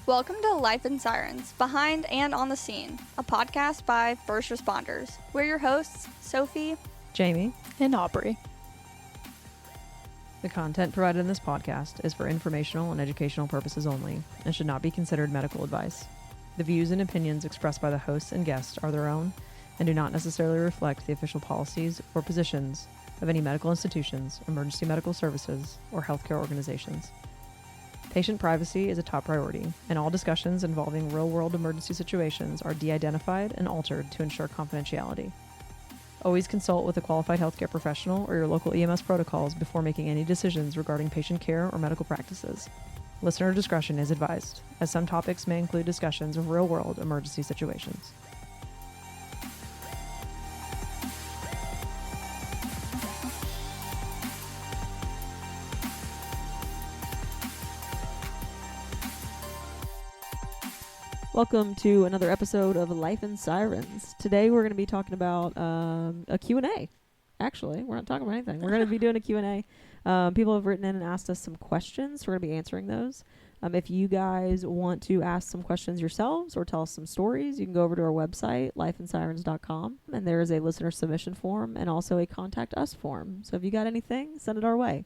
Welcome to Life in Sirens, Behind and on the Scene, a podcast by first responders. We're your hosts, Sophie, Jamie, and Aubrey. The content provided in this podcast is for informational and educational purposes only and should not be considered medical advice. The views and opinions expressed by the hosts and guests are their own and do not necessarily reflect the official policies or positions of any medical institutions, emergency medical services, or healthcare organizations. Patient privacy is a top priority, and all discussions involving real-world emergency situations are de-identified and altered to ensure confidentiality. Always consult with a qualified healthcare professional or your local EMS protocols before making any decisions regarding patient care or medical practices. Listener discretion is advised, as some topics may include discussions of real-world emergency situations. Welcome to another episode of Life in Sirens. Today we're going to be talking about a Q&A. Actually, we're not talking about anything. We're going to be doing a Q&A. People have written in and asked us some questions. We're going to be answering those. If you guys want to ask some questions yourselves or tell us some stories, you can go over to our website, lifeinsirens.com, and there is a listener submission form and also a contact us form. So if you got anything, send it our way.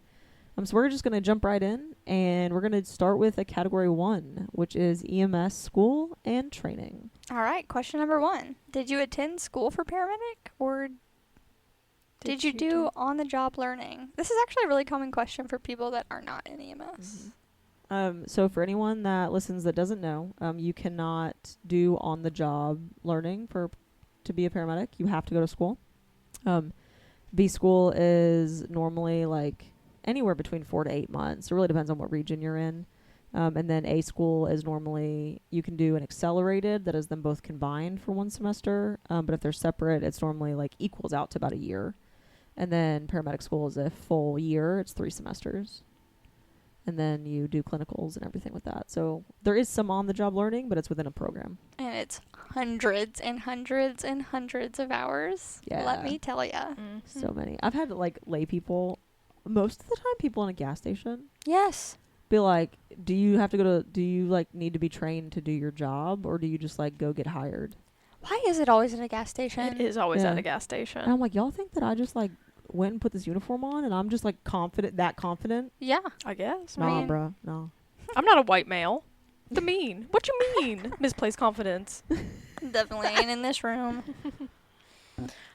So we're just going to jump right in, and we're going to start with a category 1, which is EMS school and training. All right, question number 1. Did you attend school for paramedic, or did you do on-the-job learning? This is actually a really common question for people that are not in EMS. Mm-hmm. So for anyone that listens that doesn't know, you cannot do on-the-job learning to be a paramedic. You have to go to school. B school is normally like anywhere between 4 to 8 months. It really depends on what region you're in. And then A school is normally, you can do an accelerated that is them both combined for 1 semester. But if they're separate, it's normally like equals out to about a year. And then paramedic school is a full year. It's 3 semesters. And then you do clinicals and everything with that. So there is some on-the-job learning, but it's within a program. And it's hundreds and hundreds and hundreds of hours. Yeah. Let me tell ya. Mm-hmm. So many. I've had like lay people, most of the time people in a gas station, Yes. be like, do you like need to be trained to do your job, or do you just like go get hired? Why is it always at a gas station? It is always Yeah. at a gas station. And I'm like, y'all think that I just like went and put this uniform on and I'm just like confident? Yeah. I guess. Nah, mean- bruh, no. I'm not a white male. The mean. What you mean? Misplaced confidence. Definitely ain't in this room.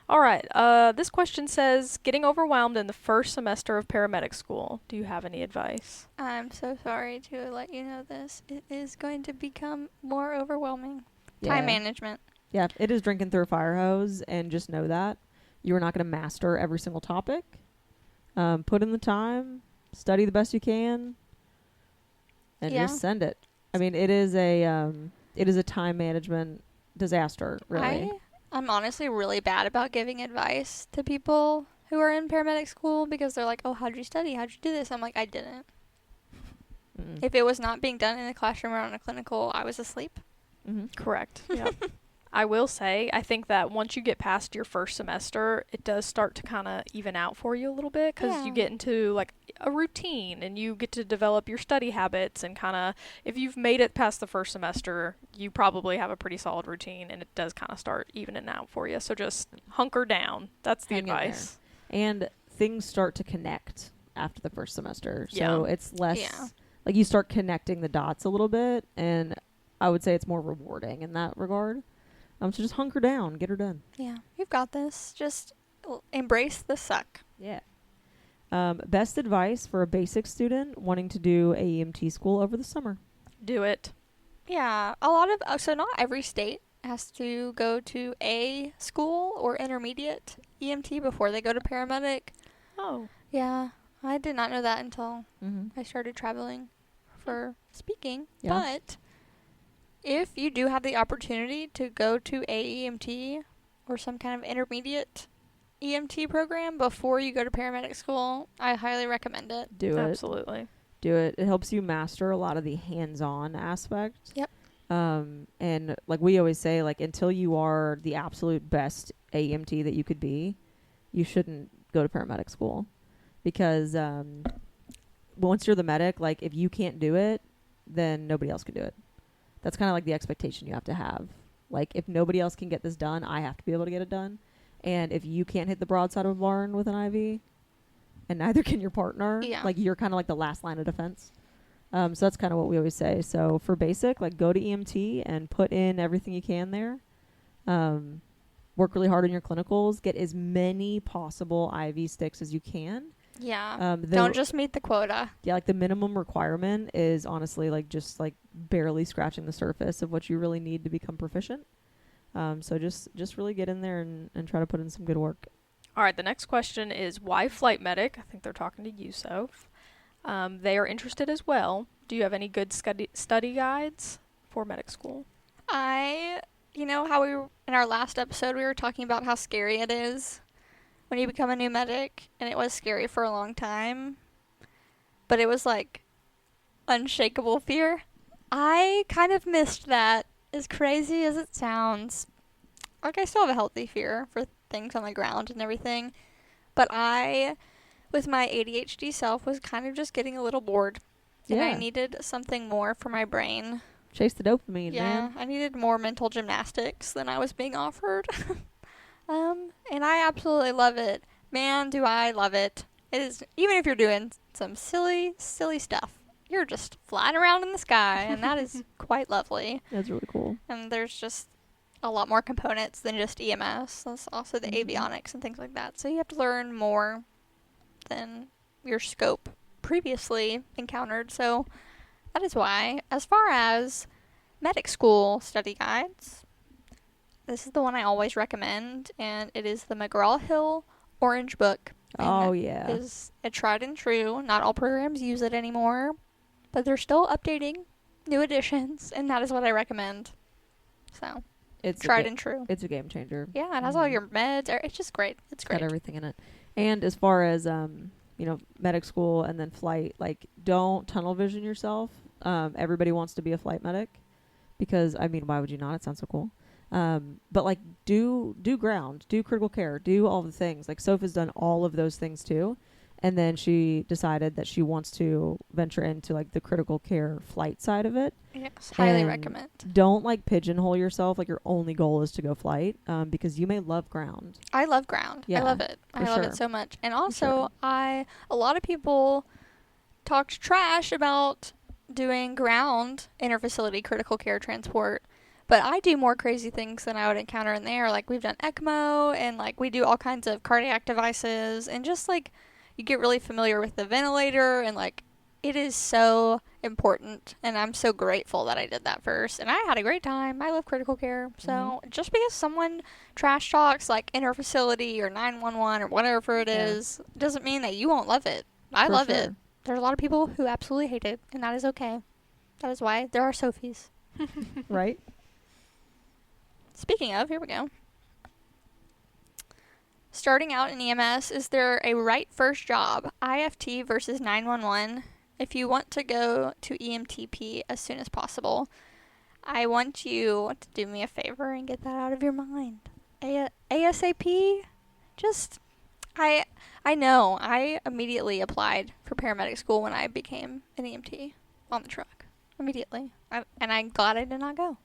All right. This question says, getting overwhelmed in the first semester of paramedic school. Do you have any advice? I'm so sorry to let you know this. It is going to become more overwhelming. Time management. Yeah, it is drinking through a fire hose, and just know that you are not going to master every single topic. Put in the time, study the best you can, and just send it. I mean, it is a time management disaster, really. I'm honestly really bad about giving advice to people who are in paramedic school because they're like, oh, how'd you study? How'd you do this? I'm like, I didn't. Mm-mm. If it was not being done in a classroom or on a clinical, I was asleep. Mm-hmm. Correct. Yeah. I will say, I think that once you get past your first semester, it does start to kind of even out for you a little bit because you get into like a routine and you get to develop your study habits and kind of, if you've made it past the first semester, you probably have a pretty solid routine and it does kind of start evening out for you. So just hunker down. That's the advice. And things start to connect after the first semester. So it's less, like you start connecting the dots a little bit, and I would say it's more rewarding in that regard. So just hunker down, get her done. Yeah, you've got this. Just embrace the suck. Yeah. Best advice for a basic student wanting to do AEMT school over the summer. Do it. Yeah, a lot of, so not every state has to go to a school or intermediate EMT before they go to paramedic. Oh. Yeah, I did not know that until Mm-hmm. I started traveling for speaking. Yeah. But if you do have the opportunity to go to AEMT or some kind of intermediate EMT program before you go to paramedic school, I highly recommend it. Do it. Absolutely. Do it. It helps you master a lot of the hands-on aspect. Yep. And like we always say, like until you are the absolute best AEMT that you could be, you shouldn't go to paramedic school. Because once you're the medic, like if you can't do it, then nobody else can do it. that's kind of like the expectation you have to have. Like, if nobody else can get this done, I have to be able to get it done. And if you can't hit the broadside of a barn with an IV, and neither can your partner, like, you're kind of like the last line of defense. So that's kind of what we always say. So for basic, like, go to EMT and put in everything you can there. Work really hard on your clinicals. Get as many possible IV sticks as you can. Yeah. Don't just meet the quota. Yeah, like the minimum requirement is honestly like just like barely scratching the surface of what you really need to become proficient. So just really get in there and try to put in some good work. All right, the next question is why flight medic? I think they're talking to you, Soph. They are interested as well. Do you have any good study guides for medic school? You know how in our last episode, we were talking about how scary it is when you become a new medic, and it was scary for a long time, but it was like unshakable fear. I kind of missed that, as crazy as it sounds. Like, I still have a healthy fear for things on the ground and everything, but I, with my ADHD self, was kind of just getting a little bored, and I needed something more for my brain. Chase the dopamine, man. Yeah, I needed more mental gymnastics than I was being offered. And I absolutely love it. Man, do I love it. It is, even if you're doing some silly, silly stuff, you're just flying around in the sky, and that is quite lovely. That's really cool. And there's just a lot more components than just EMS. There's also the avionics and things like that. So you have to learn more than your scope previously encountered. So that is why, as far as medic school study guides, this is the one I always recommend, and it is the McGraw-Hill Orange Book. Oh, yeah. It is a tried and true. Not all programs use it anymore, but they're still updating new editions, and that is what I recommend. So, it's tried and true. It's a game changer. Yeah, it has all your meds. It's just great. It's great. Got everything in it. And as far as, medic school and then flight, like, don't tunnel vision yourself. Everybody wants to be a flight medic because, I mean, why would you not? It sounds so cool. But like do ground, do critical care, do all the things. Like Soph has done all of those things too. And then she decided that she wants to venture into like the critical care flight side of it. Yes, highly recommend. Don't like pigeonhole yourself. Like your only goal is to go flight, because you may love ground. I love ground. Yeah, I love it. I love it so much. And also a lot of people talked trash about doing ground interfacility critical care transport. But I do more crazy things than I would encounter in there. Like, we've done ECMO, and, like, we do all kinds of cardiac devices. And just, like, you get really familiar with the ventilator. And, like, it is so important. And I'm so grateful that I did that first. And I had a great time. I love critical care. So, just because someone trash talks, like, interfacility or 911 or whatever it is, doesn't mean that you won't love it. I love it. There's a lot of people who absolutely hate it. And that is okay. That is why there are Sophies. Right? Speaking of, here we go. Starting out in EMS, is there a right first job, IFT versus 911, if you want to go to EMTP as soon as possible? I want you to do me a favor and get that out of your mind. ASAP? I know. I immediately applied for paramedic school when I became an EMT on the truck. Immediately. And I'm glad I did not go.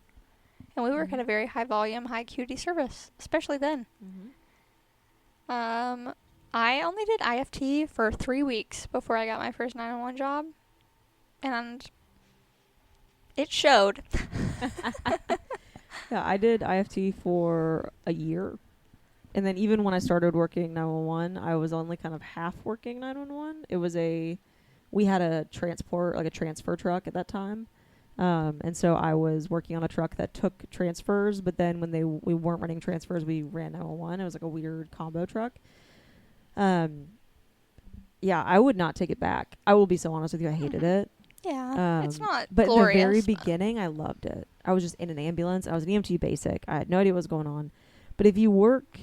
And we work at a very high volume, high acuity service, especially then. I only did IFT for 3 weeks before I got my first 911 job. And it showed. Yeah, I did IFT for a year. And then even when I started working 911, I was only kind of half working 911. We had a transfer truck at that time. And so I was working on a truck that took transfers, but then when we weren't running transfers, we ran 911. It was like a weird combo truck. Yeah, I would not take it back. I will be so honest with you. I hated it. Yeah, it's not but glorious. At the very beginning, I loved it. I was just in an ambulance. I was an EMT basic. I had no idea what was going on. But if you work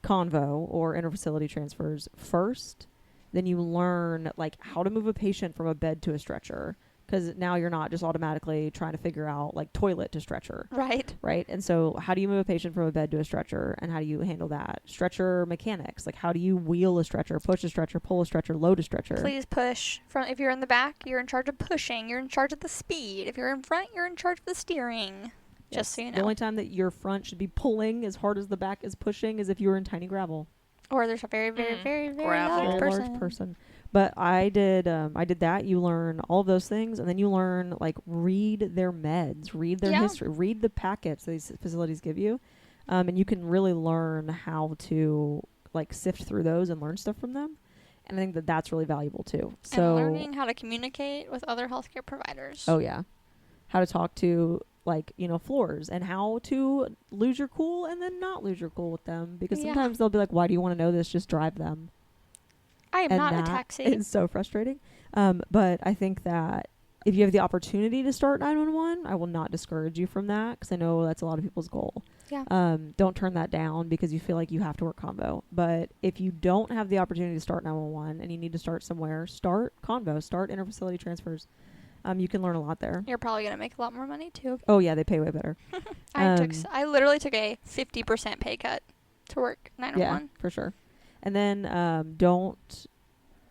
convo or interfacility transfers first, then you learn like how to move a patient from a bed to a stretcher, because now you're not just automatically trying to figure out like toilet to stretcher. Right. Right. And so how do you move a patient from a bed to a stretcher, and how do you handle that? Stretcher mechanics. Like, how do you wheel a stretcher, push a stretcher, pull a stretcher, load a stretcher? Please push. If you're in the back, you're in charge of pushing. You're in charge of the speed. If you're in front, you're in charge of the steering. Yes. Just so you know. The only time that your front should be pulling as hard as the back is pushing is if you were in tiny gravel. Or there's a very, very, very, very Gravel. large Very person. large person. But I did that. You learn all of those things, and then you learn, like, read their meds, read their history, read the packets these facilities give you, and you can really learn how to, like, sift through those and learn stuff from them. And I think that that's really valuable too. So and learning how to communicate with other healthcare providers. Oh yeah, how to talk to, like, you know, floors, and how to lose your cool and then not lose your cool with them, because sometimes they'll be like, "Why do you want to know this? Just drive them." I am not a taxi. It's so frustrating. But I think that if you have the opportunity to start 911, I will not discourage you from that, because I know that's a lot of people's goal. Yeah. Don't turn that down because you feel like you have to work convo. But if you don't have the opportunity to start 911 and you need to start somewhere, start convo, start interfacility transfers. You can learn a lot there. You're probably going to make a lot more money too. Oh yeah, they pay way better. I literally took a 50% pay cut to work 911. Yeah, for sure. And then don't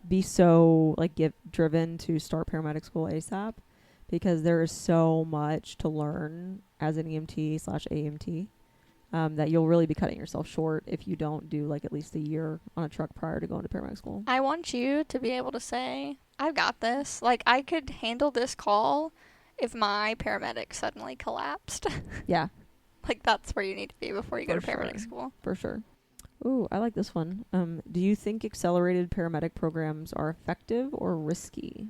be so, like, driven to start paramedic school ASAP, because there is so much to learn as an EMT/AMT that you'll really be cutting yourself short if you don't do, like, at least a year on a truck prior to going to paramedic school. I want you to be able to say, I've got this. Like, I could handle this call if my paramedic suddenly collapsed. Yeah. Like, that's where you need to be before you go to For paramedic sure. school. For sure. Ooh, I like this one. Do you think accelerated paramedic programs are effective or risky?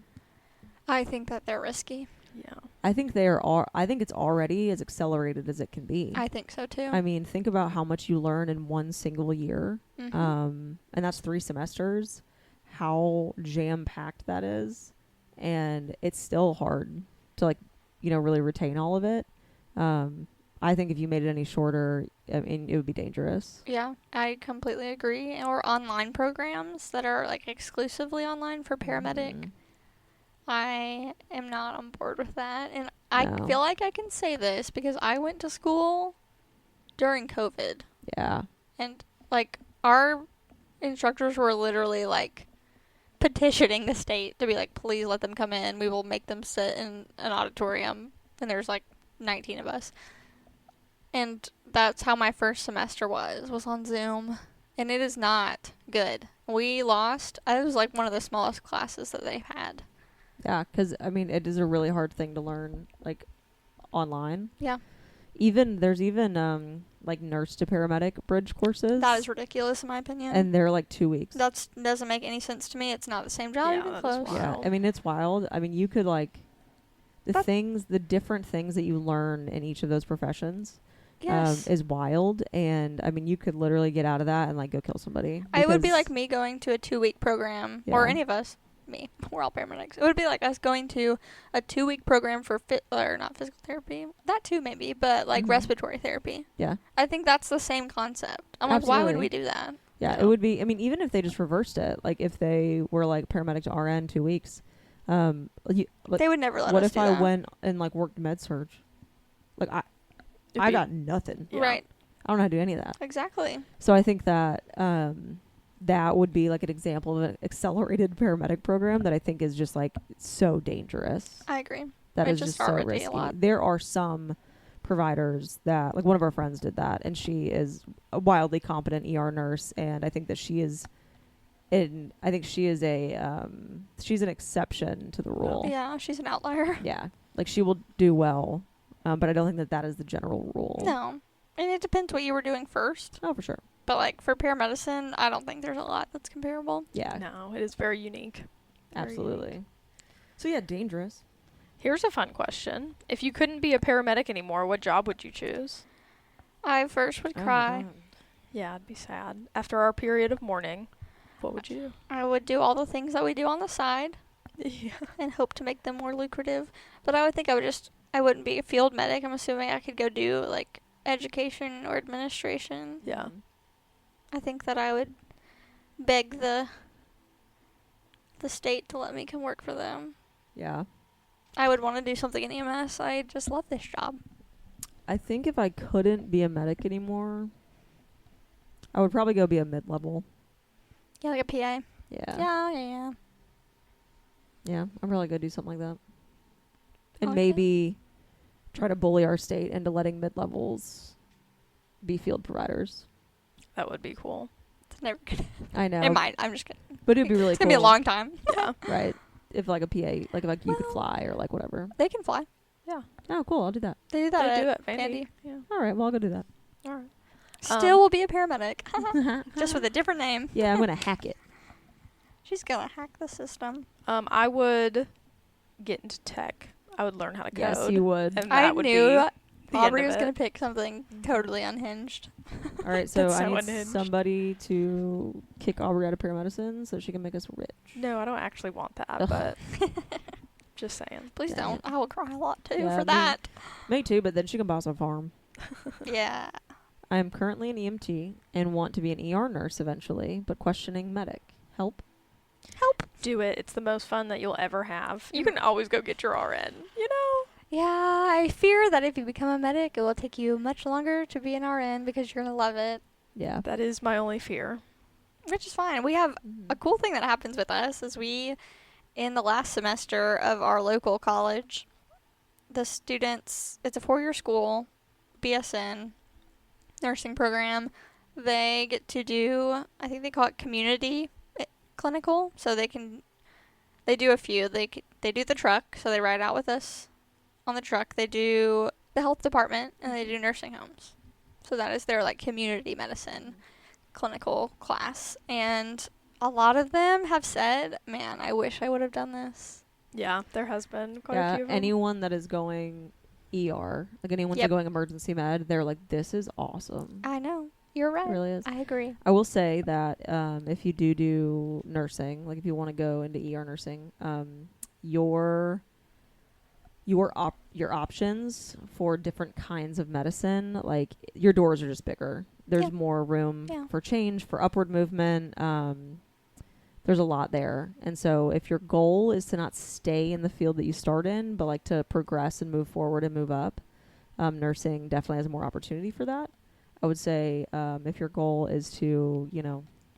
I think that they're risky. Yeah. I think I think it's already as accelerated as it can be. I think so too. I mean, think about how much you learn in one single year. Mm-hmm. And that's 3 semesters. How jam-packed that is. And it's still hard to, like, you know, really retain all of it. I think if you made it any shorter, I mean, it would be dangerous. Yeah, I completely agree. Or online programs that are, like, exclusively online for paramedic. Mm. I am not on board with that. And I No. feel like I can say this because I went to school during COVID. Yeah. And, like, our instructors were literally, like, petitioning the state to be like, please let them come in. We will make them sit in an auditorium. And there's, like, 19 of us. And that's how my first semester was on Zoom. And it is not good. We lost. It was, like, one of the smallest classes that they had. Yeah, because, I mean, it is a really hard thing to learn, like, online. Yeah. There's even like, nurse to paramedic bridge courses. That is ridiculous, in my opinion. And they're, like, 2 weeks. That doesn't make any sense to me. It's not the same job, Yeah, even that is close. wild. Yeah, I mean, it's wild. I mean, you could, like, the different things that you learn in each of those professions Yes. is wild. And, I mean, you could literally get out of that and, like, go kill somebody. It would be because- like me going to a 2-week program, or Yeah. any of us. Me. We're all paramedics. It would be like us going to a 2-week program for not physical therapy. That too, maybe, but, like, Mhm. respiratory therapy. Yeah. I think that's the same concept. I'm like, why would Absolutely. we do that? Yeah, Yeah. it would be. I mean, even if they just reversed it, like, if they were, like, paramedic to RN 2 weeks, like, They would never let what us if do I that. went and, like, worked med surge? Like, I got nothing. Yeah. Right. I don't know how to do any of that. Exactly. So I think that that would be, like, an example of an accelerated paramedic program that I think is just, like, so dangerous. I agree. That It is just just so already a risky. lot. There are some providers that, like, one of our friends did that, and she is a wildly competent ER nurse, and I think that she's an exception to the rule. Yeah, she's an outlier. Yeah. Like, she will do well, but I don't think that is the general rule. No. And it depends what you were doing first. Oh, for sure. But, like, for paramedicine, I don't think there's a lot that's comparable. Yeah. No, it is very unique. Very Absolutely. unique. So, yeah, dangerous. Here's a fun question. If you couldn't be a paramedic anymore, what job would you choose? I first would Oh, cry. God. Yeah, I'd be sad. After our period of mourning, what would you I would do all the things that we do on the side do? Yeah. and hope to make them more lucrative. But I would think I wouldn't be a field medic. I'm assuming I could go do, like, education or administration. Yeah. I think that I would beg the state to let me come work for them. Yeah. I would want to do something in EMS. I just love this job. I think if I couldn't be a medic anymore, I would probably go be a mid-level. Yeah, like a PA. Yeah. Yeah. Yeah, I'm probably going to do something like that. And Okay. maybe try to bully our state into letting mid-levels be field providers. That would be cool. It's never gonna. I know. It might. I'm just kidding. But it'd be really It's cool. gonna be a long time. Yeah. Right. If like a PA, like if you could Well, fly or like whatever. They can fly. Yeah. Oh, cool. I'll do that. They do that. They do at it, Vandy. Yeah. All right. Well, I'll go do that. All right. Still will be a paramedic, just with a different name. Yeah, I'm going to hack it. She's gonna hack the system. I would get into tech. I would learn how to code. Yes, you would. And I that would knew be the Aubrey end was of gonna it. pick something totally unhinged. All right, so That's I so need unhinged. somebody to kick Aubrey out of paramedicine so she can make us rich. No, I don't actually want that, Ugh. but just saying. Please Dang don't. it. I will cry a lot too Yeah, for that. Me too, but then she can boss a farm. Yeah. I am currently an EMT and want to be an ER nurse eventually, but questioning medic. Help? Do it. It's the most fun that you'll ever have. You can always go get your RN, you know? Yeah, I fear that if you become a medic, it will take you much longer to be an RN because you're gonna love it, Yeah. That is my only fear. which is fine. We have a cool thing that happens with us is in the last semester of our local college, the students, it's a 4-year school, BSN, nursing program. They get to do, I think they call it community clinical, so they do a few. They do the truck, so they ride out with us on the truck. They do the health department, and they do nursing homes. So that is their like community medicine clinical class. And a lot of them have said, man, I wish I would have done this. Yeah, there has been quite a Yeah, few of them. anyone that is going ER, like anyone Yep. going emergency med, they're like, this is awesome. I know. You're right. It really is. I agree. I will say that if you do nursing, like if you want to go into ER nursing, your options for different kinds of medicine, like your doors are just bigger. There's Yeah. more room Yeah. for change, for upward movement. There's a lot there. And so if your goal is to not stay in the field that you start in, but like to progress and move forward and move up, nursing definitely has more opportunity for that. I would say if your goal is to,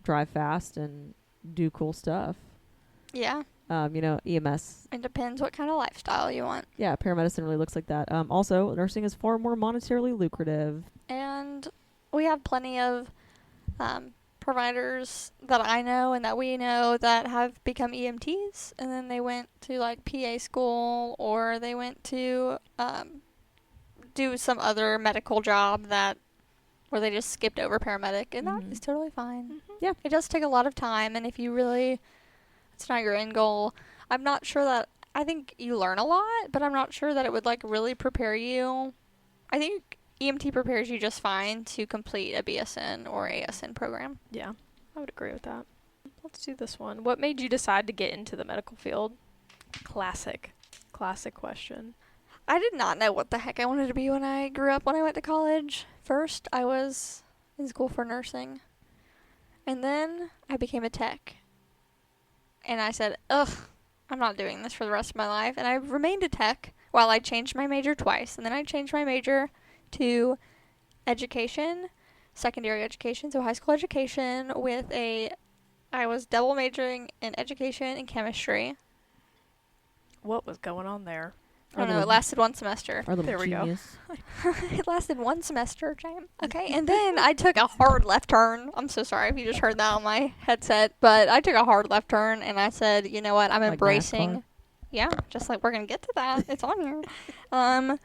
drive fast and do cool stuff, Yeah. EMS, It depends what kind of lifestyle you want. yeah, paramedicine really looks like that. Also, nursing is far more monetarily lucrative. And we have plenty of providers that I know and that we know that have become EMTs, and then they went to like PA school, or they went to do some other medical job where they just skipped over paramedic, and that is totally fine. Yeah. It does take a lot of time, and if you really, it's not your end goal. I'm not sure that, I think you learn a lot, but I'm not sure that it would like really prepare you. I think EMT prepares you just fine to complete a BSN or ASN program. Yeah, I would agree with that. Let's do this one. What made you decide to get into the medical field? Classic question. I did not know what the heck I wanted to be when I grew up, when I went to college. First, I was in school for nursing. And then I became a tech. And I said, ugh, I'm not doing this for the rest of my life. And I remained a tech while I changed my major twice. And then I changed my major to education, secondary education, so high school education I was double majoring in education and chemistry. What was going on there? I don't know, it lasted one semester. Our little There we go. genius. It lasted one semester, James. Okay, and then I took a hard left turn. I'm so sorry if you just heard that on my headset, but I took a hard left turn, and I said, you know what, I'm Like embracing. NASCAR? Yeah, just like we're going to get to that. It's on here.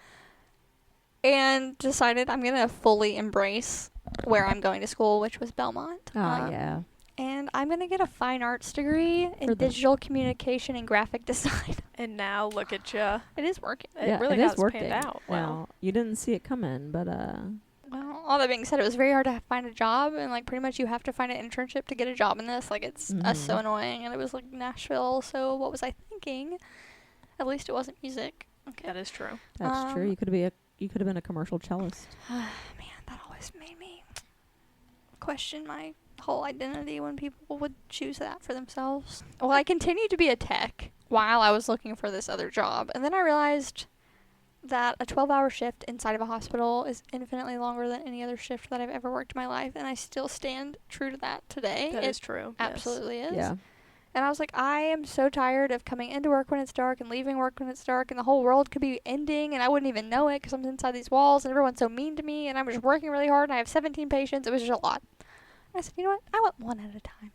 And decided I'm going to fully embrace where I'm going to school, which was Belmont. Yeah. And I'm going to get a fine arts degree in For the- digital communication and graphic design. And now look at you. It is working. It really it has is working. panned out. Wow. Well, you didn't see it coming, but Well, all that being said, it was very hard to find a job, and like pretty much you have to find an internship to get a job in this. Like it's so annoying, and it was like Nashville. So what was I thinking? At least it wasn't music. Okay. That is true. that's true. You could have been a commercial cellist. Man, that always made me question my whole identity when people would choose that for themselves. Well, I continued to be a tech. while I was looking for this other job. And then I realized that a 12-hour shift inside of a hospital is infinitely longer than any other shift that I've ever worked in my life, and I still stand true to that today. That is true. Absolutely is. Yeah. And I was like, I am so tired of coming into work when it's dark and leaving work when it's dark, and the whole world could be ending, and I wouldn't even know it because I'm inside these walls, and everyone's so mean to me, and I'm just working really hard, and I have 17 patients. It was just a lot. I said, you know what? I want one at a time.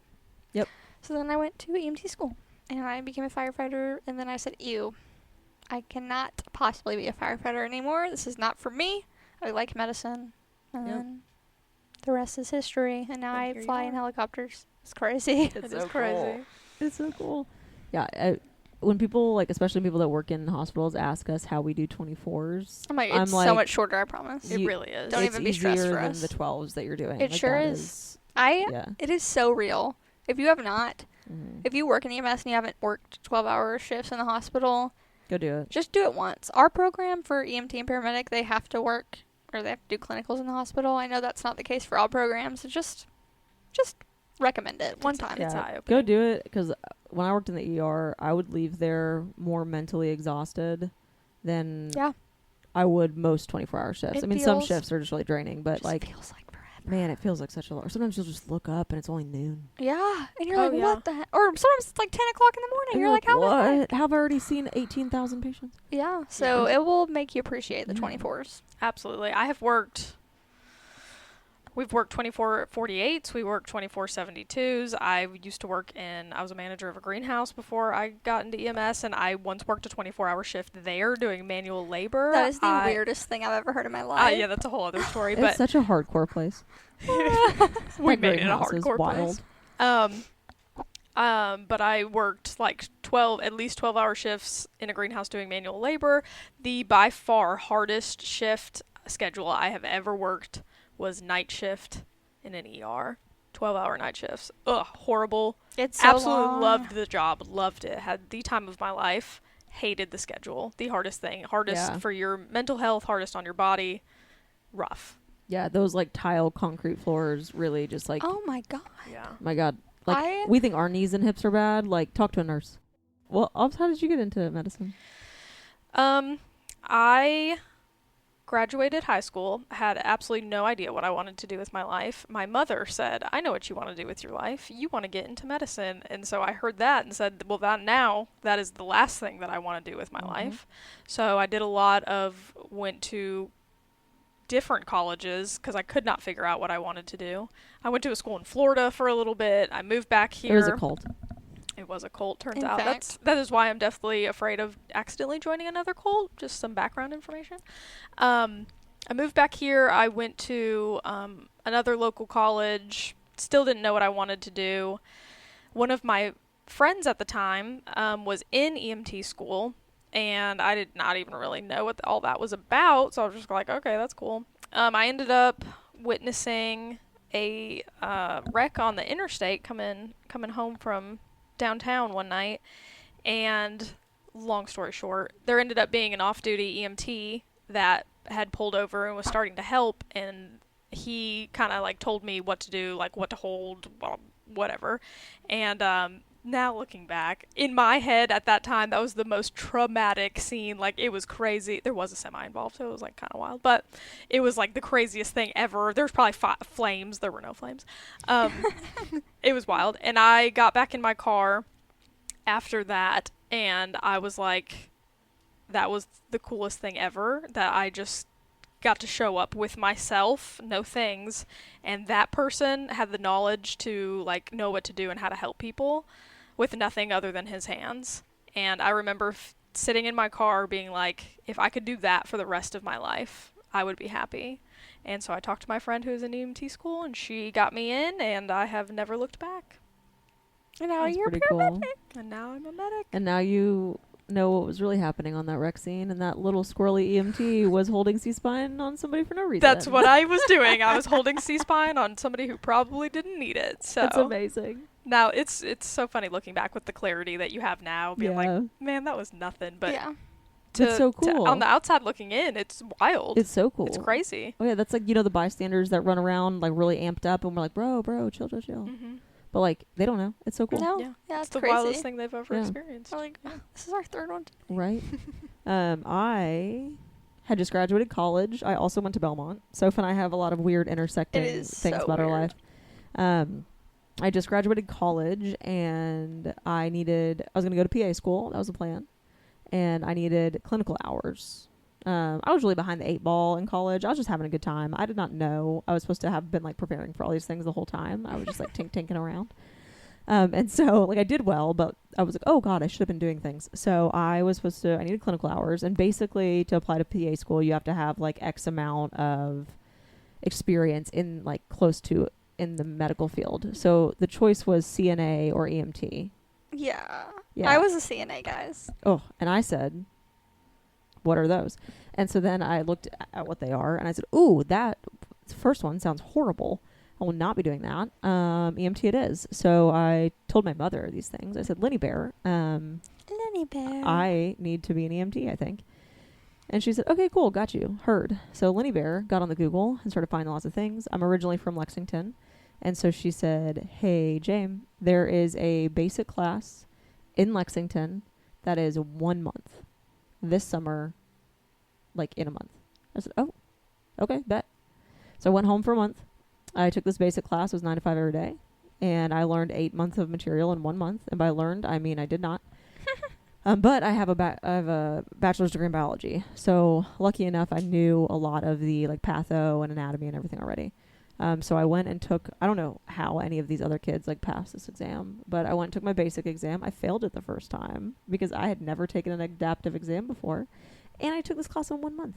Yep. So then I went to EMT school, and I became a firefighter, and then I said, ew, I cannot possibly be a firefighter anymore. This is not for me. I like medicine. And then the rest is history. And now I fly in helicopters. It's crazy. It's so crazy. Cool. It's so cool. Yeah. When people, like, especially people that work in hospitals, ask us how we do 24s, I'm like, it's so much shorter, I promise. It really is. Don't even be stressed for us. It's easier than the 12s that you're doing. It sure is. It is so real. If you have not, if you work in EMS and you haven't worked 12-hour shifts in the hospital, go do it. Just do it once. Our program for EMT and paramedic, they have to work, or they have to do clinicals in the hospital. I know that's not the case for all programs. So just recommend it one time. It's eye-opening. Go do it, because when I worked in the ER, I would leave there more mentally exhausted than I would most 24-hour shifts. I mean, some shifts are just really draining, but like, feels like forever. Man, it feels like such a lot. Sometimes you'll just look up and it's only noon. Yeah, and you're like, what the heck? Or sometimes it's like 10 o'clock in the morning. And you're like, how what? Have I already seen 18,000 patients? Yeah, so it will make you appreciate the 24s. Absolutely. We've worked 24/48s. We worked 24/72s. I used to work I was a manager of a greenhouse before I got into EMS, and I once worked a 24-hour shift there doing manual labor. That is the weirdest thing I've ever heard in my life. Yeah, that's a whole other story. It's such a hardcore place. We made it a hardcore place. But I worked like at least 12-hour shifts in a greenhouse doing manual labor. The by far hardest shift schedule I have ever worked was night shift in an ER. 12-hour night shifts. Ugh, horrible. It's so absolutely long. Loved the job. Loved it. Had the time of my life. Hated the schedule. The hardest thing. Hardest for your mental health. Hardest on your body. Rough. Yeah, those like tile concrete floors really just like. Oh my god. Yeah. My god. Like we think our knees and hips are bad. Like, talk to a nurse. Well, how did you get into medicine? I graduated high school, had absolutely no idea what I wanted to do with my life. My mother said, I know what you want to do with your life. You want to get into medicine. And so I heard that and said, well, that is the last thing that I want to do with my life. So I did went to different colleges because I could not figure out what I wanted to do. I went to a school in Florida for a little bit. I moved back here. It was a cult. It was a cult, turns out. That is why I'm definitely afraid of accidentally joining another cult. Just some background information. I moved back here. I went to another local college. Still didn't know what I wanted to do. One of my friends at the time was in EMT school, and I did not even really know what all that was about. So I was just like, okay, that's cool. I ended up witnessing a wreck on the interstate coming home from downtown one night, and long story short, there ended up being an off-duty EMT that had pulled over and was starting to help, and he kind of like told me what to do, like what to hold, whatever. And now looking back, in my head at that time, that was the most traumatic scene. Like, it was crazy. There was a semi involved, so it was like kind of wild, but it was like the craziest thing ever. There's probably flames. There were no flames. It was wild. And I got back in my car after that, and I was like, that was the coolest thing ever, that I just got to show up with myself, no things, and that person had the knowledge to like know what to do and how to help people with nothing other than his hands. And I remember sitting in my car being like, if I could do that for the rest of my life, I would be happy. And so I talked to my friend who was in EMT school, and she got me in, and I have never looked back. And now you're a paramedic. Cool. And now I'm a medic. And now you know what was really happening on that wreck scene, and that little squirrely EMT was holding C-spine on somebody for no reason. That's what I was doing. I was holding C-spine on somebody who probably didn't need it. So that's amazing. Now it's so funny looking back with the clarity that you have now, being like, man, that was nothing. But it's so cool. On the outside looking in, it's wild. It's so cool. It's crazy. Oh yeah, that's like, you know, the bystanders that run around like really amped up, and we're like, bro, chill. Mm-hmm. But like, they don't know. It's so cool. No, Yeah. yeah, It's it's the crazy. wildest thing they've ever Yeah. experienced. We're like, this is our third one. Right. I had just graduated college. I also went to Belmont. Soph and I have a lot of weird intersecting It is things so about our weird. life. I just graduated college and I was going to go to PA school. That was the plan. And I needed clinical hours. I was really behind the 8 ball in college. I was just having a good time. I did not know I was supposed to have been like preparing for all these things the whole time. I was just like tinking around. And so like I did well, but I was like, oh God, I should have been doing things. So I needed clinical hours, and basically to apply to PA school, you have to have like X amount of experience in like close to in the medical field. So the choice was CNA or EMT. Yeah. Yeah. I was a CNA, guys. Oh, and I said, what are those? And so then I looked at what they are, and I said, ooh, that first one sounds horrible. I will not be doing that. EMT it is. So I told my mother these things. I said, Lenny Bear, Lenny Bear. I need to be an EMT, I think. And she said, okay, cool, got you. Heard. So Lenny Bear got on the Google and started finding lots of things. I'm originally from Lexington. And so she said, hey, James, there is a basic class in Lexington that is 1 month. This summer, like in a month. I said, oh, okay, bet. So I went home for a month. I took this basic class. It was 9 to 5 every day. And I learned 8 months of material in 1 month. And by learned, I mean I did not. But I have a bachelor's degree in biology. So lucky enough, I knew a lot of the like patho and anatomy and everything already. So I went and took, I don't know how any of these other kids like passed this exam, but I went and took my basic exam. I failed it the first time because I had never taken an adaptive exam before. And I took this class in 1 month.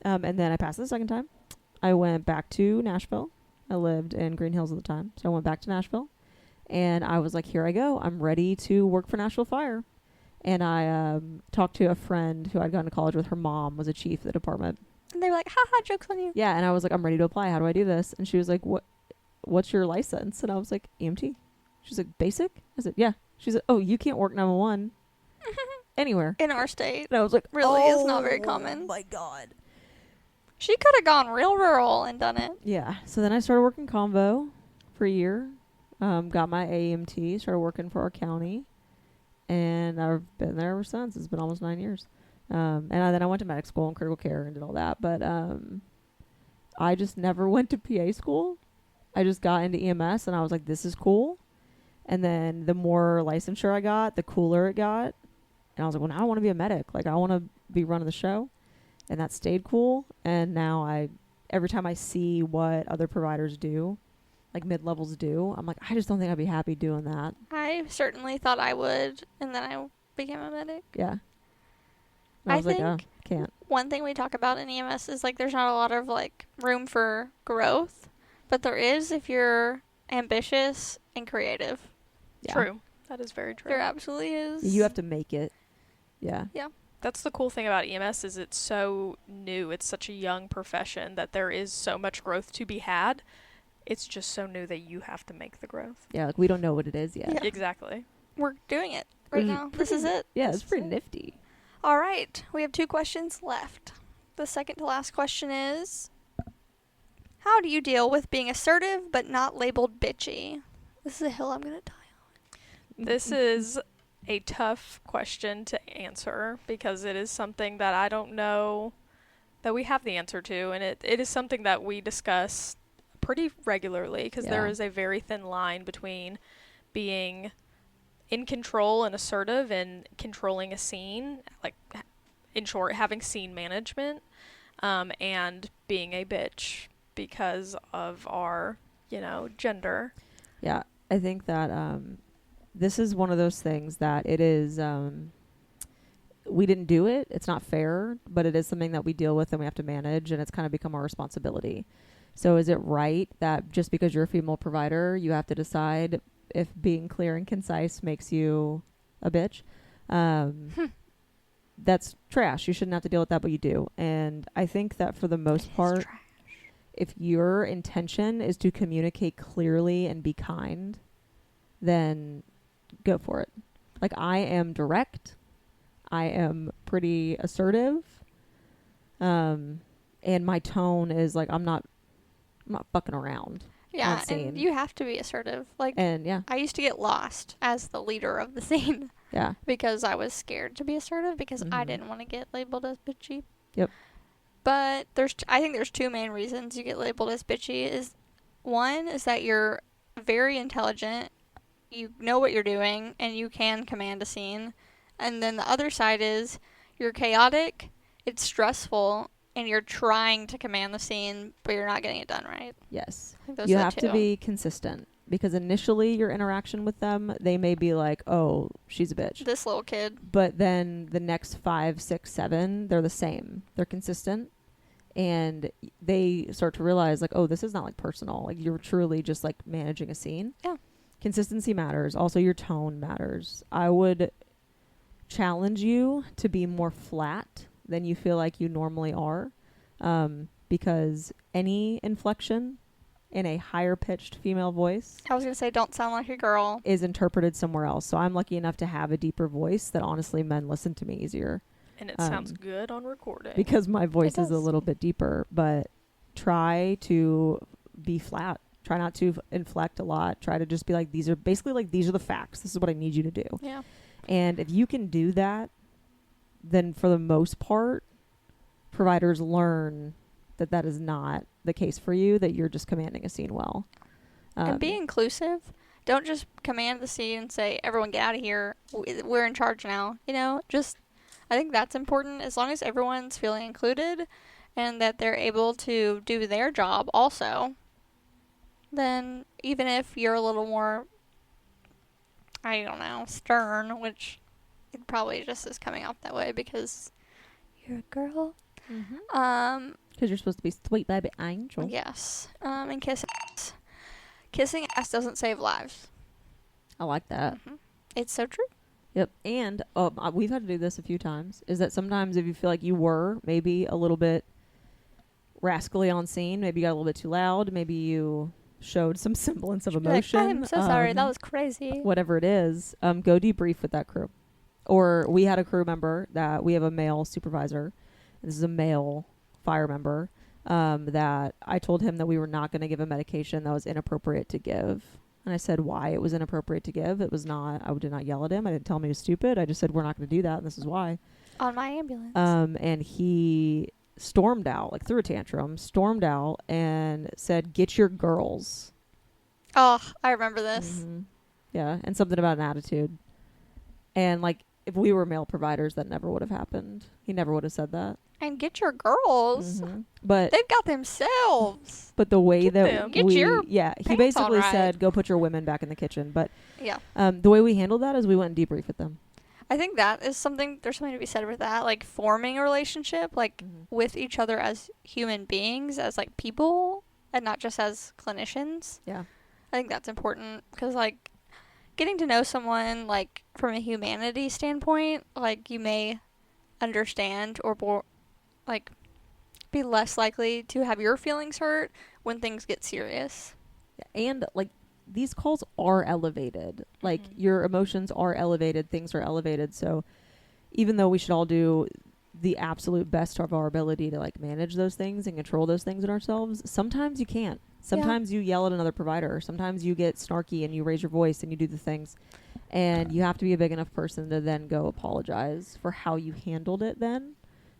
And then I passed it the second time. I went back to Nashville. I lived in Green Hills at the time. So I went back to Nashville. And I was like, here I go. I'm ready to work for Nashville Fire. And I talked to a friend who I'd gone to college with. Her mom was a chief of the department. And they were like, haha, joke's on you. Yeah, and I was like, I'm ready to apply. How do I do this? And she was like, what's your license? And I was like, EMT. She's like, basic? I said, yeah. She's like, oh, you can't work 911 anywhere. In our state. And I was like, Really is not very common. Oh my God. She could have gone real rural and done it. Yeah. So then I started working Convo for a year. Got my AMT, started working for our county. And I've been there ever since. It's been almost 9 years. Then I went to medic school and critical care and did all that. But I just never went to PA school. I just got into EMS and I was like, this is cool. And then the more licensure I got, the cooler it got. And I was like, well, now I want to be a medic. Like, I want to be running the show. And that stayed cool. And now every time I see what other providers do, like mid-levels do, I'm like, I just don't think I'd be happy doing that. I certainly thought I would, and then I became a medic. Yeah. And I was like, oh, can't. One thing we talk about in EMS is like there's not a lot of like room for growth, but there is if you're ambitious and creative. Yeah. True. That is very true. There absolutely is. You have to make it. Yeah. Yeah. That's the cool thing about EMS is it's so new. It's such a young profession that there is so much growth to be had. It's just so new that you have to make the growth. Yeah, like we don't know what it is yet. Yeah. Exactly. We're doing it right now. This is it. Yeah, This it's is pretty it. nifty. All right. We have 2 questions left. The second to last question is, how do you deal with being assertive but not labeled bitchy? This is a hill I'm going to die on. This is a tough question to answer because it is something that I don't know that we have the answer to, and it is something that we discuss pretty regularly because there is a very thin line between being in control and assertive and controlling a scene, like in short, having scene management, and being a bitch because of our, gender. Yeah, I think that this is one of those things that it is, we didn't do it. It's not fair, but it is something that we deal with and we have to manage, and it's kind of become our responsibility. So is it right that just because you're a female provider, you have to decide if being clear and concise makes you a bitch? That's trash. You shouldn't have to deal with that, but you do. And I think that for the most part, if your intention is to communicate clearly and be kind, then go for it. Like, I am direct. I am pretty assertive. And my tone is like, I'm not fucking around. Yeah, on scene. and you have to be assertive. Like, And yeah, I used to get lost as the leader of the scene yeah. because I was scared to be assertive because I Mhm. didn't want to get labeled as bitchy. Yep. But I think there's two main reasons you get labeled as bitchy. One is that you're very intelligent, you know what you're doing, and you can command a scene. And then the other side is you're chaotic, it's stressful, and you're trying to command the scene, but you're not getting it done right. Yes. I think those You are the have to two. be consistent because initially your interaction with them, they may be like, oh, she's a bitch. This little kid. But then the next 5, 6, 7, they're the same. They're consistent. And they start to realize, like, oh, this is not, like, personal. Like, you're truly just, like, managing a scene. Yeah. Consistency matters. Also, your tone matters. I would challenge you to be more flat than you feel like you normally are. Because any inflection in a higher-pitched female voice I was going to say, don't sound like a girl. is interpreted somewhere else. So I'm lucky enough to have a deeper voice that, honestly, men listen to me easier. And it sounds good on recording. Because my voice is a does. little bit deeper, but try to be flat. Try not to inflect a lot. Try to just be like, these are the facts. This is what I need you to do. Yeah. And if you can do that, then for the most part, providers learn that that is not the case for you, that you're just commanding a scene well. And be inclusive. Don't just command the scene and say, everyone get out of here. We're in charge now. You know, just, I think that's important. As long as everyone's feeling included and that they're able to do their job also, then even if you're a little more, I don't know, stern, which it probably just is coming off that way because you're a girl. Because you're supposed to be sweet baby angel. Yes. And kissing ass doesn't save lives. I like that. It's so true. Yep. And we've had to do this a few times, is that sometimes if you feel like you were maybe a little bit rascally on scene, maybe you got a little bit too loud, maybe you showed some semblance of emotion. Like, I'm so sorry. That was crazy. Whatever it is, go debrief with that crew. Or we had a crew member that we have a male supervisor. This is a male fire member that I told him that we were not going to give a medication that was inappropriate to give. And I said why it was inappropriate to give. It was not, I did not yell at him. I didn't tell him he was stupid. I just said, we're not going to do that, and this is why. On my ambulance. And he stormed out, like threw a tantrum, stormed out and said, get your girls. Oh, I remember this. Mm-hmm. Yeah, and something about an attitude. And, like, if we were male providers, that never would have happened. He never would have said that. And get your girls. Mm-hmm. But They've got themselves. But the way Get that them. Get we, your yeah, he pants on basically right. said, go put your women back in the kitchen. But Yeah. the way we handled that is we went and debriefed with them. I think that is something, there's something to be said with that. Like, forming a relationship, like, with each other as human beings, as, like, people, and not just as clinicians. Yeah. I think that's important because, like, getting to know someone, like, from a humanity standpoint, like, you may understand or, like, be less likely to have your feelings hurt when things get serious. And, like, these calls are elevated. Like, your emotions are elevated. Things are elevated. So even though we should all do the absolute best of our ability to, like, manage those things and control those things in ourselves, sometimes you can't. Sometimes you yell at another provider. Sometimes you get snarky and you raise your voice and you do the things. And you have to be a big enough person to then go apologize for how you handled it then.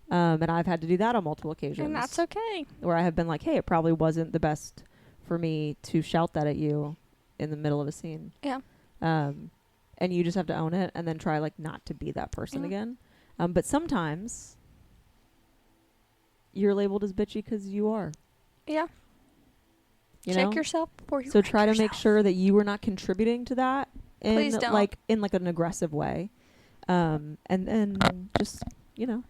And I've had to do that on multiple occasions. And that's okay. Where I have been like, hey, it probably wasn't the best for me to shout that at you in the middle of a scene. Yeah. And you just have to own it and then try, like, not to be that person again. But sometimes you're labeled as bitchy because you are. Yeah. Check yourself before you So wreck try to make yourself. sure that you are not contributing to that in Please don't. like an aggressive way. And then just, you know.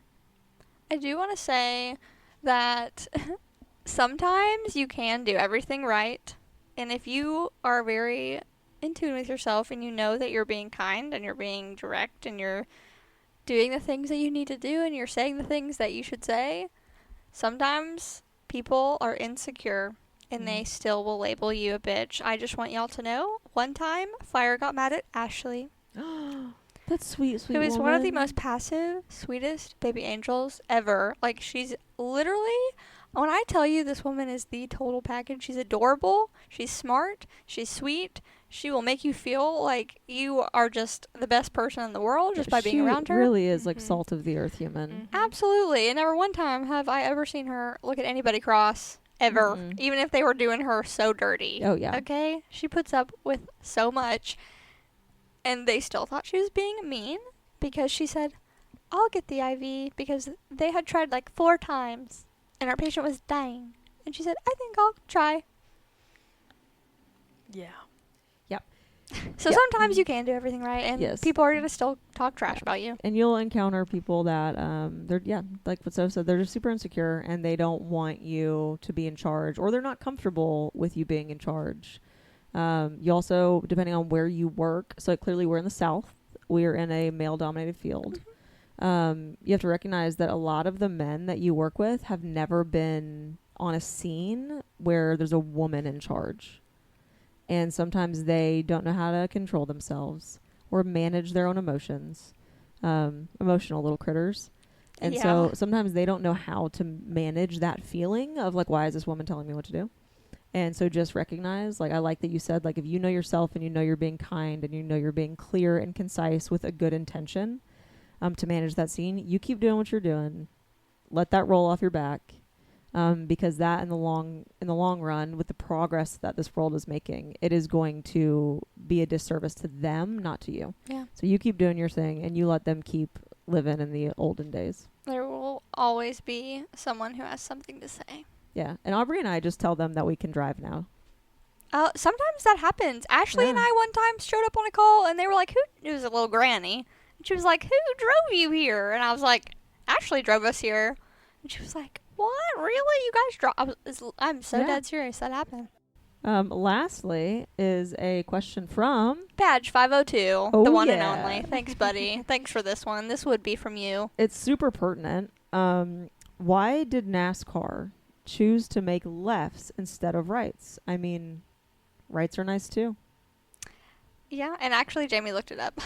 I do want to say that sometimes you can do everything right. And if you are very in tune with yourself and you know that you're being kind and you're being direct and you're doing the things that you need to do and you're saying the things that you should say, sometimes people are insecure and they still will label you a bitch. I just want y'all to know, one time, Fire got mad at Ashley. That's sweet, sweet Who is one of the woman. most passive, sweetest baby angels ever. Like, she's literally When I tell you this woman is the total package, she's adorable, she's smart, she's sweet, she will make you feel like you are just the best person in the world just by being around her. She really is like Mhm. salt of the earth human. Mhm. Absolutely. And never one time have I ever seen her look at anybody cross, ever. Mm-mm. Even if they were doing her so dirty. Oh, yeah. Okay? She puts up with so much. And they still thought she was being mean because she said, I'll get the IV because they had tried like 4 times and our patient was dying. And she said, I think I'll try. Yeah. So Yep. sometimes you can do everything right and Yes. people are going to still talk trash about you. And you'll encounter people that they're like what Soph said, they're just super insecure and they don't want you to be in charge, or they're not comfortable with you being in charge. You also, depending on where you work, so like clearly we're in the South, we're in a male dominated field. You have to recognize that a lot of the men that you work with have never been on a scene where there's a woman in charge. And sometimes they don't know how to control themselves or manage their own emotions. Emotional little critters. And so sometimes they don't know how to manage that feeling of like, why is this woman telling me what to do? And so just recognize, like, I like that you said, like, if you know yourself and you know you're being kind and you know you're being clear and concise with a good intention to manage that scene, you keep doing what you're doing. Let that roll off your back. Because that in the long run, with the progress that this world is making, it is going to be a disservice to them, not to you. Yeah. So you keep doing your thing and you let them keep living in the olden days. There will always be someone who has something to say. Yeah. And Aubrey and I just tell them that we can drive now. Sometimes that happens. Ashley and I one time showed up on a call and they were like, it was a little granny. And she was like, who drove you here? And I was like, Ashley drove us here. And she was like, what? Really? You guys drove? I'm so dead serious. That happened. Lastly is a question from Badge 502, Oh, the one yeah. and only. Thanks, buddy. Thanks for this one. This would be from you. It's super pertinent. Why did NASCAR choose to make lefts instead of rights? I mean, rights are nice too. Yeah, and actually Jamie looked it up.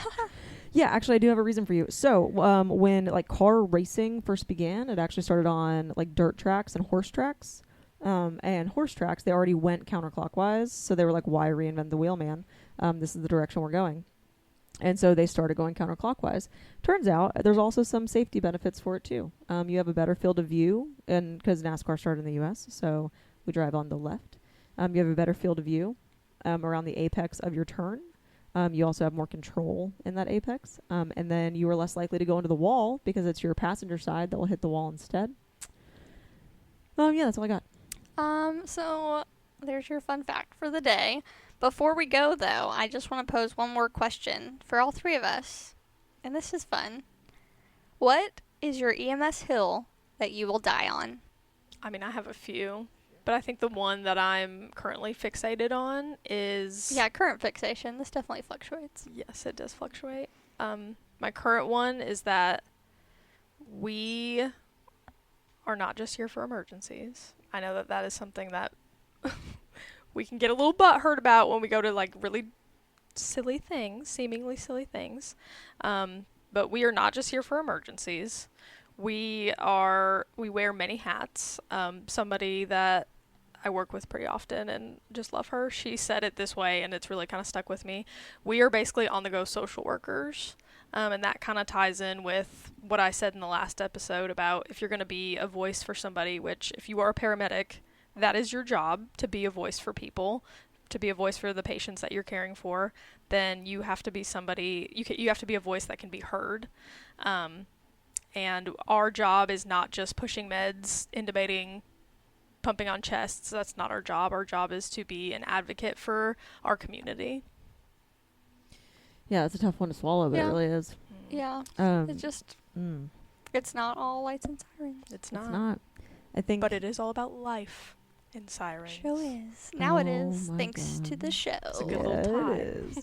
Yeah, actually, I do have a reason for you. So, when like car racing first began, it actually started on like dirt tracks and horse tracks. And horse tracks, they already went counterclockwise, so they were like, "Why reinvent the wheel, man? This is the direction we're going." And so they started going counterclockwise. Turns out there's also some safety benefits for it too. You have a better field of view, and because NASCAR started in the U.S., so we drive on the left. You have a better field of view around the apex of your turn. You also have more control in that apex. And then you are less likely to go into the wall because it's your passenger side that will hit the wall instead. Yeah, that's all I got. So there's your fun fact for the day. Before we go, though, I just want to pose one more question for all 3 of us. And this is fun. What is your EMS hill that you will die on? I mean, I have a few, but I think the one that I'm currently fixated on is... Yeah, current fixation. This definitely fluctuates. Yes, it does fluctuate. My current one is that we are not just here for emergencies. I know that that is something that we can get a little butthurt about when we go to like really silly things, seemingly silly things. But we are not just here for emergencies. We wear many hats. Somebody that I work with pretty often and just love her, she said it this way and it's really kind of stuck with me. We are basically on-the-go social workers. And that kind of ties in with what I said in the last episode about if you're going to be a voice for somebody, which if you are a paramedic, that is your job, to be a voice for people, to be a voice for the patients that you're caring for, then you have to be somebody, you have to be a voice that can be heard. And our job is not just pushing meds, intubating, pumping on chests. That's not our job. Our job is to be an advocate for our community. Yeah, it's a tough one to swallow, but it really is. Yeah. It's just, it's not all lights and sirens. It's not. It's not. I think. But it is all about life and sirens. Show is. Now it Oh is, my thanks to God. the show. It's a good little tie. It is.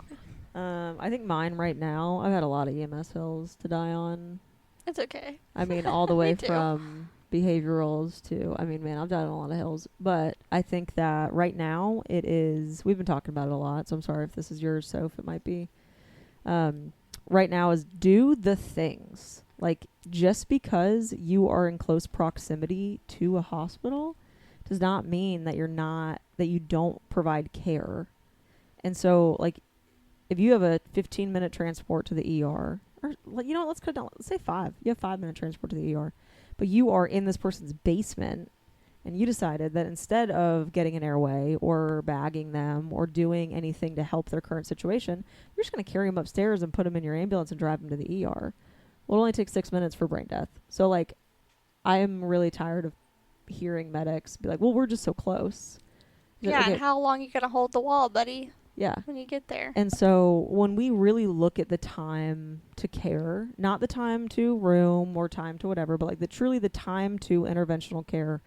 I think mine right now, I've had a lot of EMS hills to die on. It's okay. I mean, all the way Me too. from behaviorals to, I mean, man, I've died on a lot of hills. But I think that right now it is, we've been talking about it a lot, so I'm sorry if this is yours, Soph, it might be. Right now is do the things. Like, just because you are in close proximity to a hospital does not mean that you don't provide care. And so, like, if you have a 15-minute transport to the ER, or, let's cut down, let's say 5. You have 5-minute transport to the ER, but you are in this person's basement, and you decided that instead of getting an airway or bagging them or doing anything to help their current situation, you're just going to carry them upstairs and put them in your ambulance and drive them to the ER. Well, it only takes 6 minutes for brain death. So, like, I am really tired of hearing medics be like, well, we're just so close. Yeah, okay. And how long you going to hold the wall, buddy? Yeah. When you get there. And so when we really look at the time to care, not the time to room or time to whatever, but like truly the time to interventional care,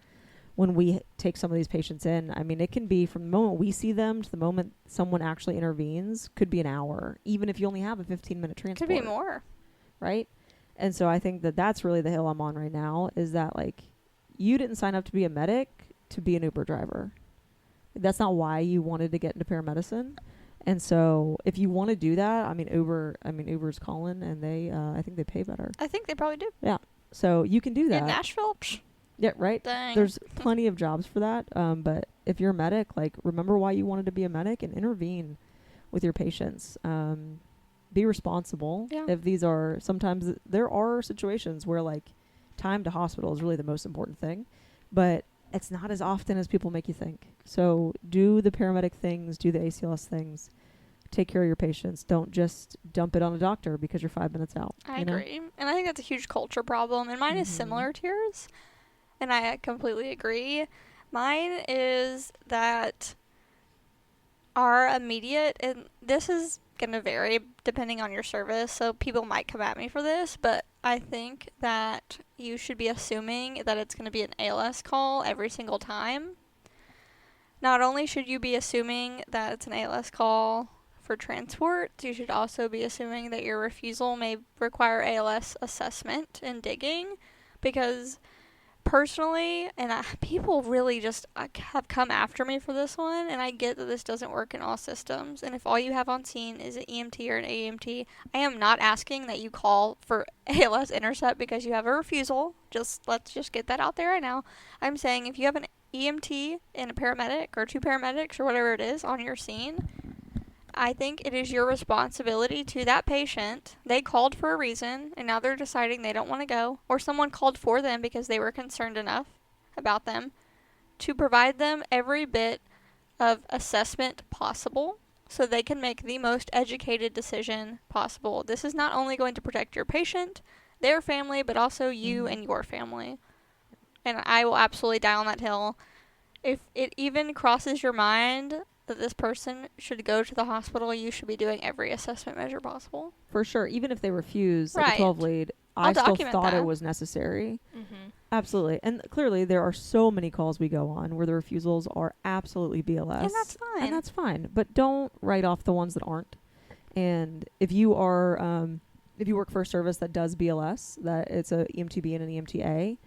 when we take some of these patients in, I mean, it can be from the moment we see them to the moment someone actually intervenes, could be an hour, even if you only have a 15-minute transport. Could be more. Right? And so I think that that's really the hill I'm on right now, is that, like, you didn't sign up to be a medic to be an Uber driver. That's not why you wanted to get into paramedicine. And so if you want to do that, Uber's calling, and they, I think they pay better. I think they probably do. Yeah. So you can do that. In Nashville? Psh. Yeah, right? Dang. There's plenty of jobs for that. But if you're a medic, like, remember why you wanted to be a medic and intervene with your patients. Be responsible. Yeah. If these are, sometimes there are situations where, like, time to hospital is really the most important thing, but it's not as often as people make you think. So do the paramedic things, do the ACLS things, take care of your patients. Don't just dump it on a doctor because you're 5 minutes out. I agree. And I think that's a huge culture problem. And mine is similar to yours. And I completely agree. Mine is that our immediate, and this is going to vary depending on your service, so people might come at me for this, but I think that you should be assuming that it's going to be an ALS call every single time. Not only should you be assuming that it's an ALS call for transport, you should also be assuming that your refusal may require ALS assessment and digging, because personally, and people really just have come after me for this one, and I get that this doesn't work in all systems, and if all you have on scene is an EMT or an AMT, I am not asking that you call for ALS intercept because you have a refusal. Let's just get that out there right now. I'm saying if you have an EMT and a paramedic or 2 paramedics or whatever it is on your scene, I think it is your responsibility to that patient. They called for a reason, and now they're deciding they don't want to go, or someone called for them because they were concerned enough about them, to provide them every bit of assessment possible so they can make the most educated decision possible. This is not only going to protect your patient, their family, but also you and your family. And I will absolutely die on that hill. If it even crosses your mind that this person should go to the hospital, you should be doing every assessment measure possible. For sure. Even if they refuse, Right. like a 12 lead, I still thought it was necessary. Mm-hmm. Absolutely. And clearly there are so many calls we go on where the refusals are absolutely BLS. And that's fine. And that's fine. But don't write off the ones that aren't. And if you are, if you work for a service that does BLS, that it's a EMTB and an EMTA,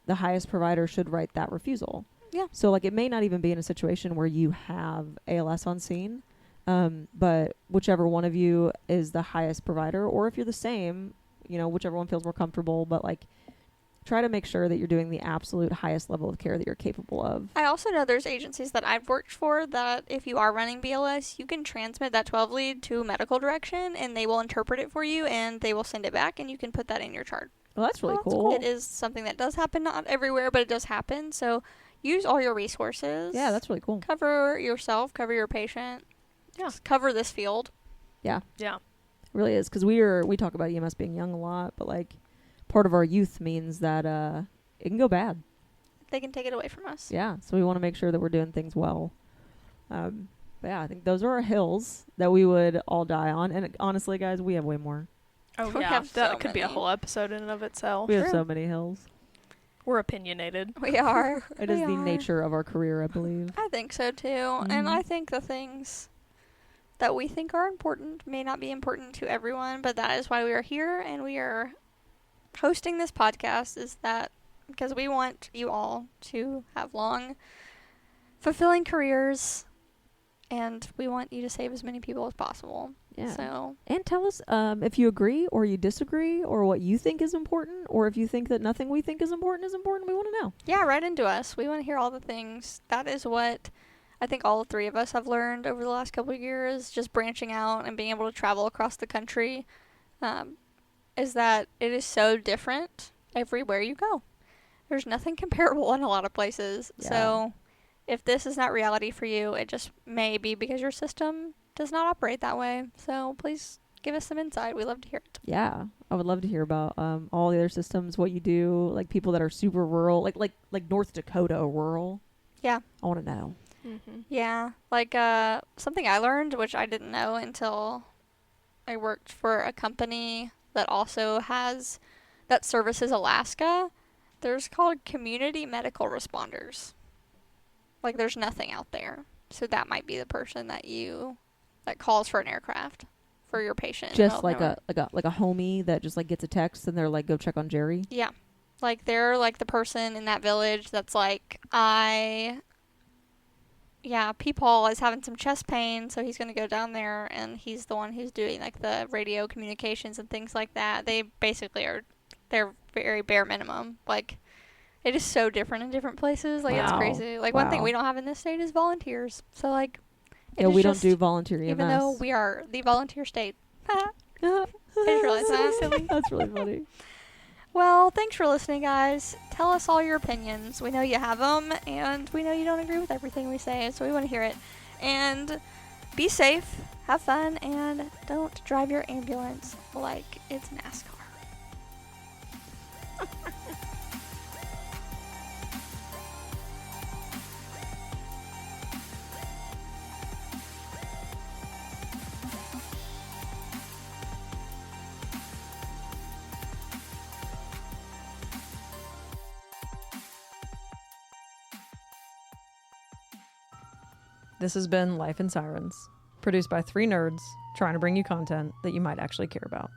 the highest provider should write that refusal. Yeah. So, like, it may not even be in a situation where you have ALS on scene, but whichever one of you is the highest provider, or if you're the same, whichever one feels more comfortable, but, like, try to make sure that you're doing the absolute highest level of care that you're capable of. I also know there's agencies that I've worked for that if you are running BLS, you can transmit that 12 lead to medical direction, and they will interpret it for you, and they will send it back, and you can put that in your chart. Well, that's really cool. It is something that does happen, not everywhere, but it does happen. So use all your resources. Yeah, that's really cool. Cover yourself, cover your patient. Yeah. Just cover this field. Yeah. Yeah. It really is, because we talk about EMS being young a lot, but, like, part of our youth means that it can go bad. They can take it away from us. Yeah, so we want to make sure that we're doing things well. But yeah, I think those are our hills that we would all die on. And honestly, guys, we have way more. Oh, We yeah. have That so could be a many. whole episode in and of itself. We have True. so many hills. We're opinionated. We are. It is We the are. nature of our career, I believe. I think so too. And I think the things that we think are important may not be important to everyone, but that is why we are here and we are hosting this podcast, is that because we want you all to have long, fulfilling careers and we want you to save as many people as possible. Yeah. So, and tell us if you agree or you disagree or what you think is important, or if you think that nothing we think is important. We want to know. yeah, write into us. We want to hear all the things. That is what I think all three of us have learned over the last couple of years, just branching out and being able to travel across the country, is that it is so different everywhere you go. There's nothing comparable in a lot of places. Yeah. So if this is not reality for you, it just may be because your system does not operate that way. So please give us some insight. We love to hear it. Yeah, I would love to hear about all the other systems, what you do, like people that are super rural, like North Dakota rural. Yeah. I want to know. Mm-hmm. Yeah. Like something I learned, which I didn't know until I worked for a company that also that services Alaska. There's called community medical responders. Like there's nothing out there. So that might be the person that calls for an aircraft for your patient. Just like a homie that just like gets a text and they're like, go check on Jerry. Yeah. Like they're like the person in that village that's like, Peepaw is having some chest pain, so he's going to go down there, and he's the one who's doing like the radio communications and things like that. They basically they're very bare minimum. Like it is so different in different places. Like it's crazy. Like one thing we don't have in this state is volunteers. So like we don't do volunteer EMS. Even though we are the volunteer state. I just realized that. Silly. That's really funny. Well, thanks for listening, guys. Tell us all your opinions. We know you have them, and we know you don't agree with everything we say, so we want to hear it. And be safe, have fun, and don't drive your ambulance like it's NASCAR. This has been Life in Sirens, produced by three nerds trying to bring you content that you might actually care about.